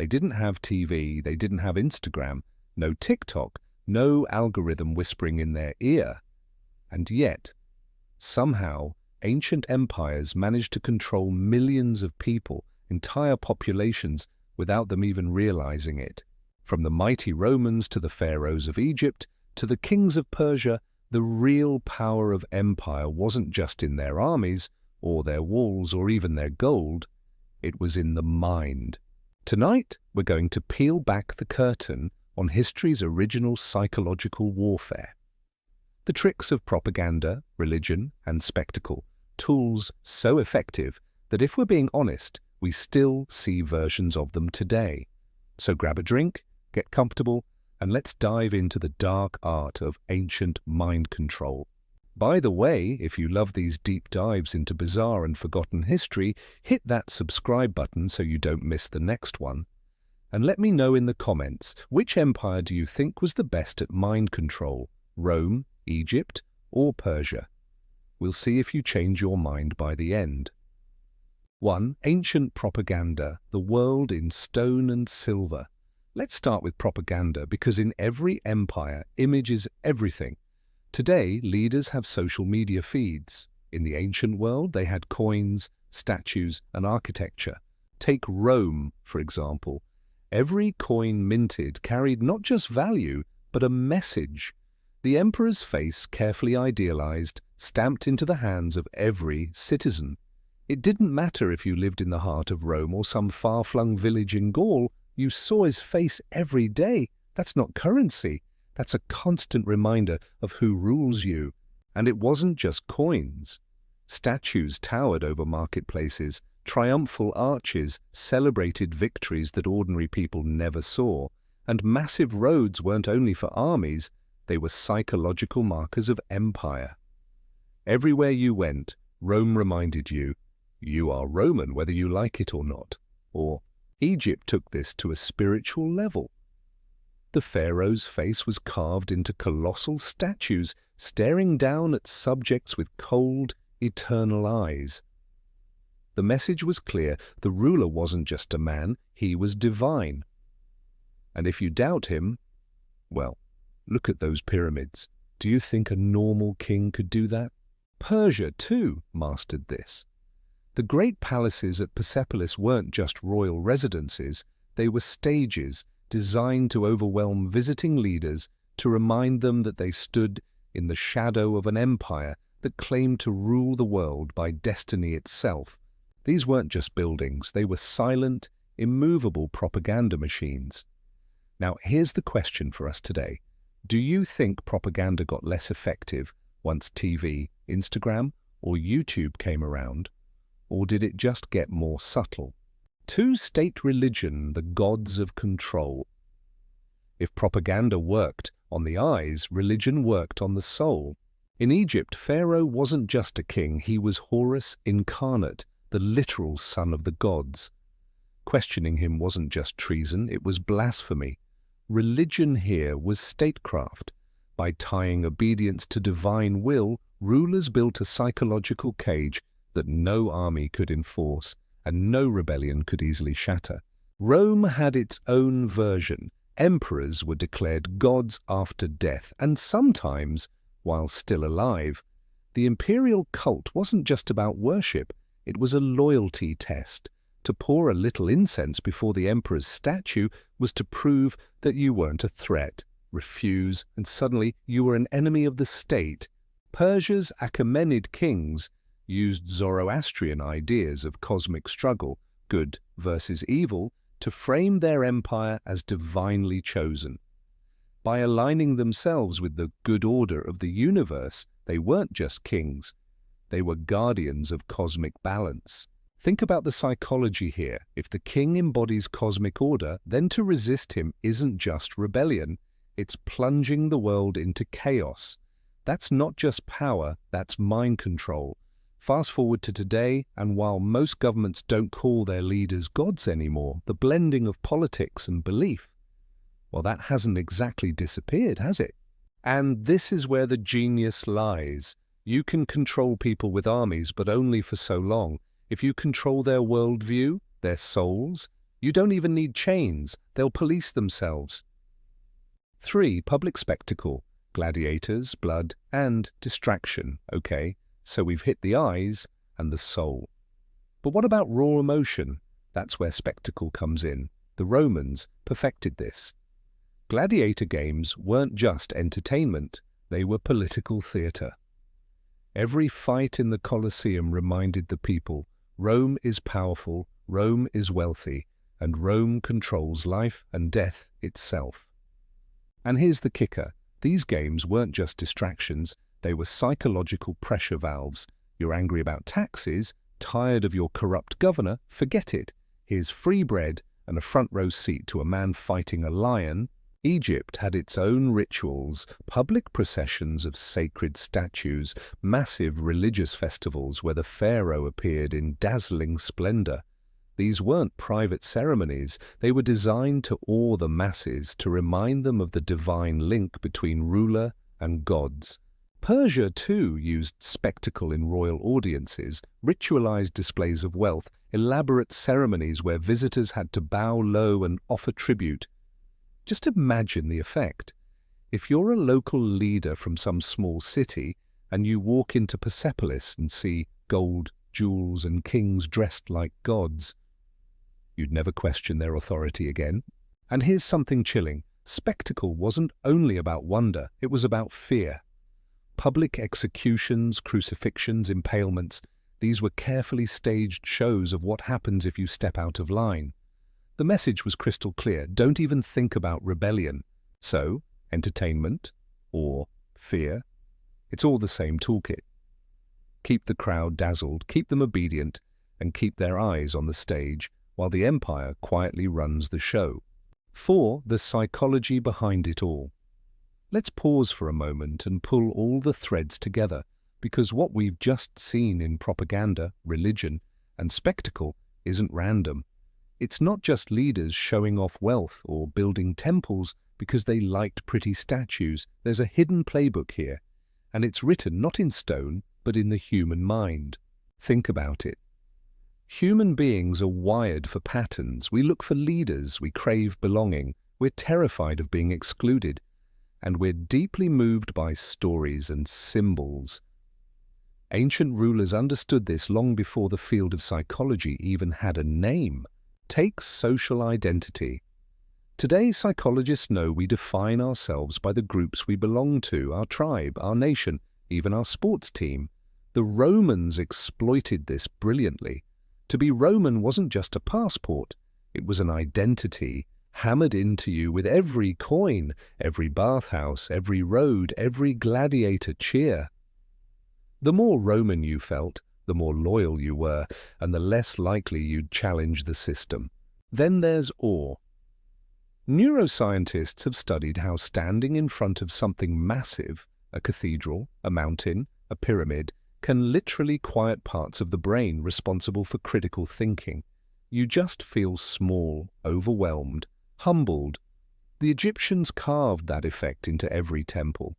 They didn't have TV, they didn't have Instagram, no TikTok, no algorithm whispering in their ear. And yet, somehow, ancient empires managed to control millions of people, entire populations, without them even realizing it. From the mighty Romans to the Pharaohs of Egypt to the kings of Persia, the real power of empire wasn't just in their armies, or their walls, or even their gold. It was in the mind. Tonight, we're going to peel back the curtain on history's original psychological warfare. The tricks of propaganda, religion, and spectacle, tools so effective that if we're being honest, we still see versions of them today. So grab a drink, get comfortable, and let's dive into the dark art of ancient mind control. By the way, if you love these deep dives into bizarre and forgotten history, hit that subscribe button so you don't miss the next one. And let me know in the comments, which empire do you think was the best at mind control? Rome, Egypt, or Persia? We'll see if you change your mind by the end. 1. Ancient propaganda, the world in stone and silver. Let's start with propaganda because in every empire, image is everything. Today, leaders have social media feeds. In the ancient world, they had coins, statues, and architecture. Take Rome, for example. Every coin minted carried not just value, but a message. The emperor's face, carefully idealized, stamped into the hands of every citizen. It didn't matter if you lived in the heart of Rome or some far-flung village in Gaul, you saw his face every day. That's not currency. That's a constant reminder of who rules you. And it wasn't just coins. Statues towered over marketplaces, triumphal arches celebrated victories that ordinary people never saw, and massive roads weren't only for armies, they were psychological markers of empire. Everywhere you went, Rome reminded you, you are Roman whether you like it or not. Or Egypt took this to a spiritual level. The pharaoh's face was carved into colossal statues, staring down at subjects with cold, eternal eyes. The message was clear, the ruler wasn't just a man, he was divine. And if you doubt him, well, look at those pyramids. Do you think a normal king could do that? Persia, too, mastered this. The great palaces at Persepolis weren't just royal residences, they were stages designed to overwhelm visiting leaders, to remind them that they stood in the shadow of an empire that claimed to rule the world by destiny itself. These weren't just buildings, they were silent, immovable propaganda machines. Now, here's the question for us today. Do you think propaganda got less effective once TV, Instagram, or YouTube came around? Or did it just get more subtle? 2. State religion, the gods of control. If propaganda worked on the eyes, religion worked on the soul. In Egypt, Pharaoh wasn't just a king, he was Horus incarnate, the literal son of the gods. Questioning him wasn't just treason, it was blasphemy. Religion here was statecraft. By tying obedience to divine will, rulers built a psychological cage that no army could enforce and no rebellion could easily shatter. Rome had its own version. Emperors were declared gods after death, and sometimes, while still alive. The imperial cult wasn't just about worship, it was a loyalty test. To pour a little incense before the emperor's statue was to prove that you weren't a threat. Refuse, and suddenly you were an enemy of the state. Persia's Achaemenid kings used Zoroastrian ideas of cosmic struggle, good versus evil, to frame their empire as divinely chosen. By aligning themselves with the good order of the universe, they weren't just kings, they were guardians of cosmic balance. Think about the psychology here. If the king embodies cosmic order, then to resist him isn't just rebellion, it's plunging the world into chaos. That's not just power, that's mind control. Fast forward to today, and while most governments don't call their leaders gods anymore, the blending of politics and belief, well, that hasn't exactly disappeared, has it? And this is where the genius lies. You can control people with armies, but only for so long. If you control their worldview, their souls, You don't even need chains, they'll police themselves. 3. Public spectacle, gladiators, blood, and distraction, okay? So we've hit the eyes and the soul. But what about raw emotion? That's where spectacle comes in. The Romans perfected this. Gladiator games weren't just entertainment, they were political theatre. Every fight in the Colosseum reminded the people, Rome is powerful, Rome is wealthy, and Rome controls life and death itself. And here's the kicker. These games weren't just distractions, they were psychological pressure valves. You're angry about taxes, tired of your corrupt governor, forget it. Here's free bread and a front row seat to a man fighting a lion. Egypt had its own rituals, public processions of sacred statues, massive religious festivals where the pharaoh appeared in dazzling splendor. These weren't private ceremonies, they were designed to awe the masses, to remind them of the divine link between ruler and gods. Persia, too, used spectacle in royal audiences, ritualized displays of wealth, elaborate ceremonies where visitors had to bow low and offer tribute. Just imagine the effect. If you're a local leader from some small city and you walk into Persepolis and see gold, jewels, and kings dressed like gods, you'd never question their authority again. And here's something chilling. Spectacle wasn't only about wonder, it was about fear. Public executions, crucifixions, impalements, these were carefully staged shows of what happens if you step out of line. The message was crystal clear. Don't even think about rebellion. So, entertainment or fear, it's all the same toolkit. Keep the crowd dazzled, keep them obedient, and keep their eyes on the stage while the empire quietly runs the show. 4. The psychology behind it all. Let's pause for a moment and pull all the threads together, because what we've just seen in propaganda, religion, and spectacle isn't random. It's not just leaders showing off wealth or building temples because they liked pretty statues. There's a hidden playbook here, and it's written not in stone, but in the human mind. Think about it. Human beings are wired for patterns. We look for leaders, we crave belonging, we're terrified of being excluded, and we're deeply moved by stories and symbols. Ancient rulers understood this long before the field of psychology even had a name. Take social identity. Today, psychologists know we define ourselves by the groups we belong to, our tribe, our nation, even our sports team. The Romans exploited this brilliantly. To be Roman wasn't just a passport, it was an identity hammered into you with every coin, every bathhouse, every road, every gladiator cheer. The more Roman you felt, the more loyal you were, and the less likely you'd challenge the system. Then there's awe. Neuroscientists have studied how standing in front of something massive, a cathedral, a mountain, a pyramid, can literally quiet parts of the brain responsible for critical thinking. You just feel small, overwhelmed, humbled. The Egyptians carved that effect into every temple.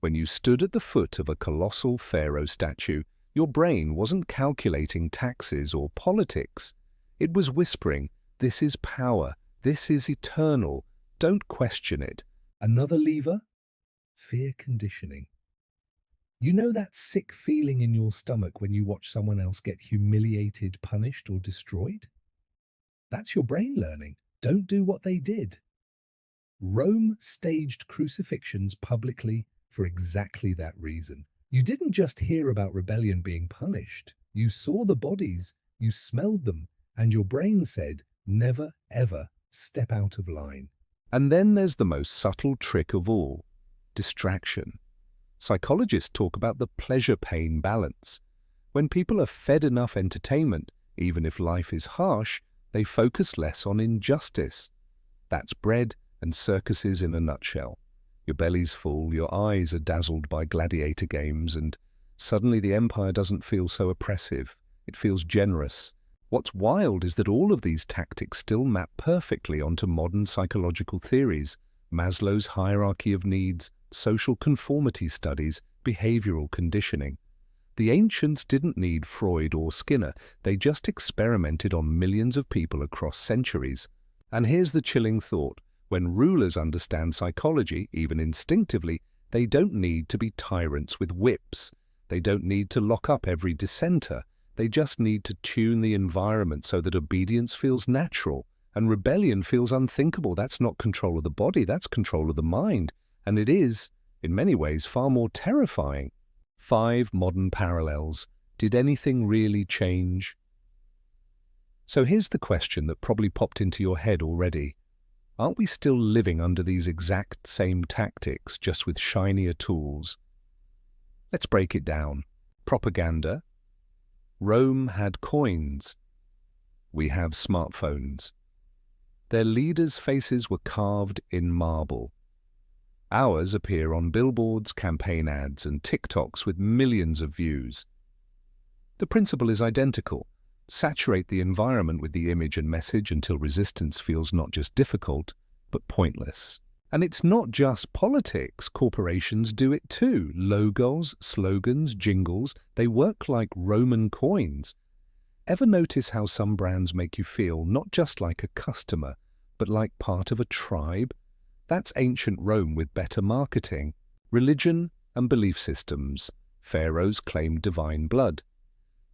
When you stood at the foot of a colossal pharaoh statue, your brain wasn't calculating taxes or politics. It was whispering, "This is power, this is eternal, don't question it." Another lever? Fear conditioning. You know that sick feeling in your stomach when you watch someone else get humiliated, punished, or destroyed? That's your brain learning. Don't do what they did. Rome staged crucifixions publicly for exactly that reason. You didn't just hear about rebellion being punished. You saw the bodies, you smelled them, and your brain said, never, ever step out of line. And then there's the most subtle trick of all, distraction. Psychologists talk about the pleasure-pain balance. When people are fed enough entertainment, even if life is harsh, they focus less on injustice. That's bread and circuses in a nutshell. Your belly's full, your eyes are dazzled by gladiator games, and suddenly the empire doesn't feel so oppressive. It feels generous. What's wild is that all of these tactics still map perfectly onto modern psychological theories: Maslow's hierarchy of needs, social conformity studies, behavioral conditioning. The ancients didn't need Freud or Skinner. They just experimented on millions of people across centuries. And here's the chilling thought. When rulers understand psychology, even instinctively, they don't need to be tyrants with whips. They don't need to lock up every dissenter. They just need to tune the environment so that obedience feels natural and rebellion feels unthinkable. That's not control of the body, that's control of the mind. And it is, in many ways, far more terrifying. 5 modern parallels. Did anything really change? So here's the question that probably popped into your head already. Aren't we still living under these exact same tactics, just with shinier tools? Let's break it down. Propaganda. Rome had coins. We have smartphones. Their leaders' faces were carved in marble. Ours appear on billboards, campaign ads, and TikToks with millions of views. The principle is identical. Saturate the environment with the image and message until resistance feels not just difficult, but pointless. And it's not just politics. Corporations do it too. Logos, slogans, jingles, they work like Roman coins. Ever notice how some brands make you feel not just like a customer, but like part of a tribe? That's ancient Rome with better marketing. Religion and belief systems. Pharaohs claimed divine blood.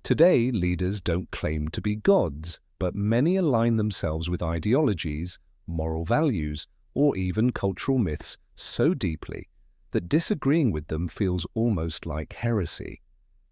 Today, leaders don't claim to be gods, but many align themselves with ideologies, moral values, or even cultural myths so deeply that disagreeing with them feels almost like heresy.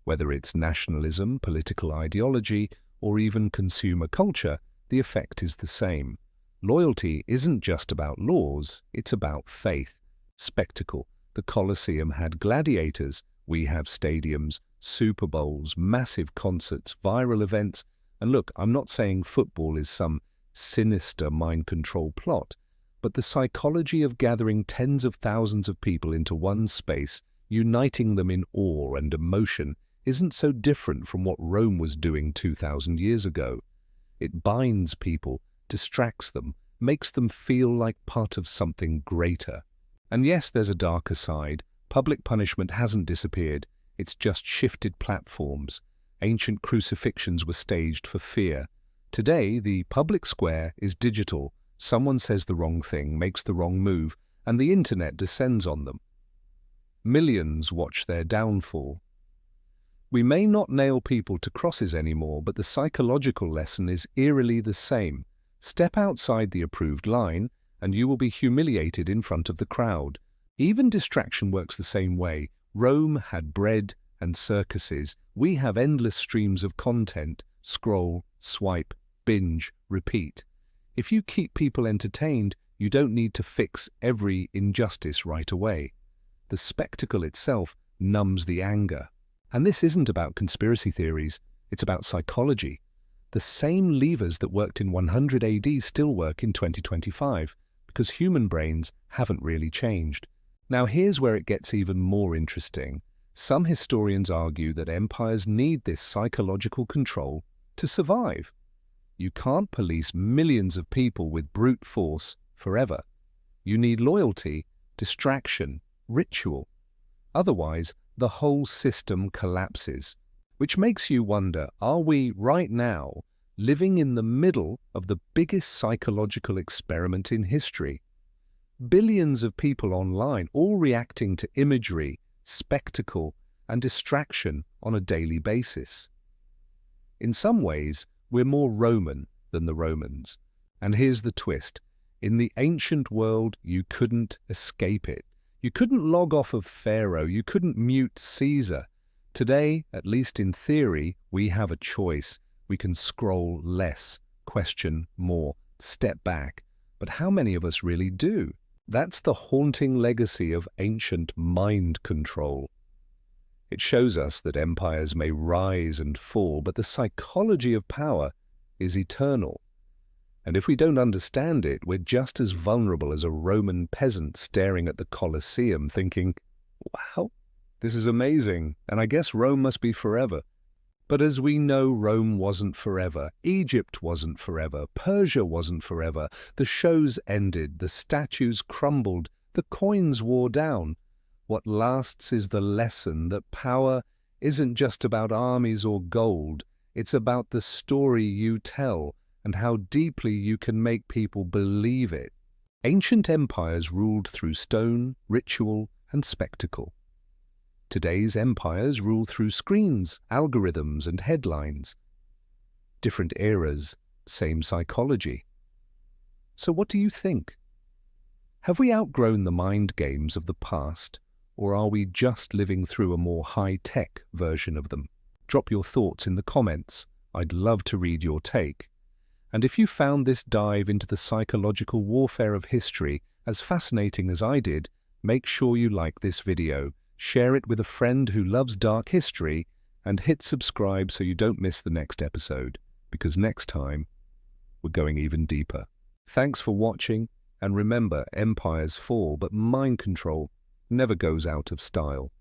Whether it's nationalism, political ideology, or even consumer culture, the effect is the same. Loyalty isn't just about laws, it's about faith. Spectacle. The Colosseum had gladiators, we have stadiums, Super Bowls, massive concerts, viral events. And look, I'm not saying football is some sinister mind control plot, but the psychology of gathering tens of thousands of people into one space, uniting them in awe and emotion, isn't so different from what Rome was doing 2,000 years ago. It binds people, distracts them, makes them feel like part of something greater. And yes, there's a darker side. Public punishment hasn't disappeared, it's just shifted platforms. Ancient crucifixions were staged for fear. Today, the public square is digital. Someone says the wrong thing, makes the wrong move, and the internet descends on them. Millions watch their downfall. We may not nail people to crosses anymore, but the psychological lesson is eerily the same. Step outside the approved line, and you will be humiliated in front of the crowd. Even distraction works the same way. Rome had bread and circuses. We have endless streams of content. Scroll, swipe, binge, repeat. If you keep people entertained, you don't need to fix every injustice right away. The spectacle itself numbs the anger. And this isn't about conspiracy theories, it's about psychology. The same levers that worked in 100 AD still work in 2025, because human brains haven't really changed. Now here's where it gets even more interesting. Some historians argue that empires need this psychological control to survive. You can't police millions of people with brute force forever. You need loyalty, distraction, ritual. Otherwise, the whole system collapses. Which makes you wonder, are we right now living in the middle of the biggest psychological experiment in history? Billions of people online, all reacting to imagery, spectacle, and distraction on a daily basis. In some ways, we're more Roman than the Romans. And here's the twist. In the ancient world, you couldn't escape it. You couldn't log off of Pharaoh. You couldn't mute Caesar. Today, at least in theory, we have a choice. We can scroll less, question more, step back. But how many of us really do? That's the haunting legacy of ancient mind control. It shows us that empires may rise and fall, but the psychology of power is eternal. And if we don't understand it, we're just as vulnerable as a Roman peasant staring at the Colosseum thinking, wow, this is amazing, and I guess Rome must be forever. But as we know, Rome wasn't forever. Egypt wasn't forever. Persia wasn't forever. The shows ended. The statues crumbled. The coins wore down. What lasts is the lesson that power isn't just about armies or gold. It's about the story you tell and how deeply you can make people believe it. Ancient empires ruled through stone, ritual, and spectacle. Today's empires rule through screens, algorithms, and headlines. Different eras, same psychology. So what do you think? Have we outgrown the mind games of the past, or are we just living through a more high-tech version of them? Drop your thoughts in the comments. I'd love to read your take. And if you found this dive into the psychological warfare of history as fascinating as I did, make sure you like this video, share it with a friend who loves dark history, and hit subscribe so you don't miss the next episode, because next time, we're going even deeper. Thanks for watching, and remember, empires fall, but mind control never goes out of style.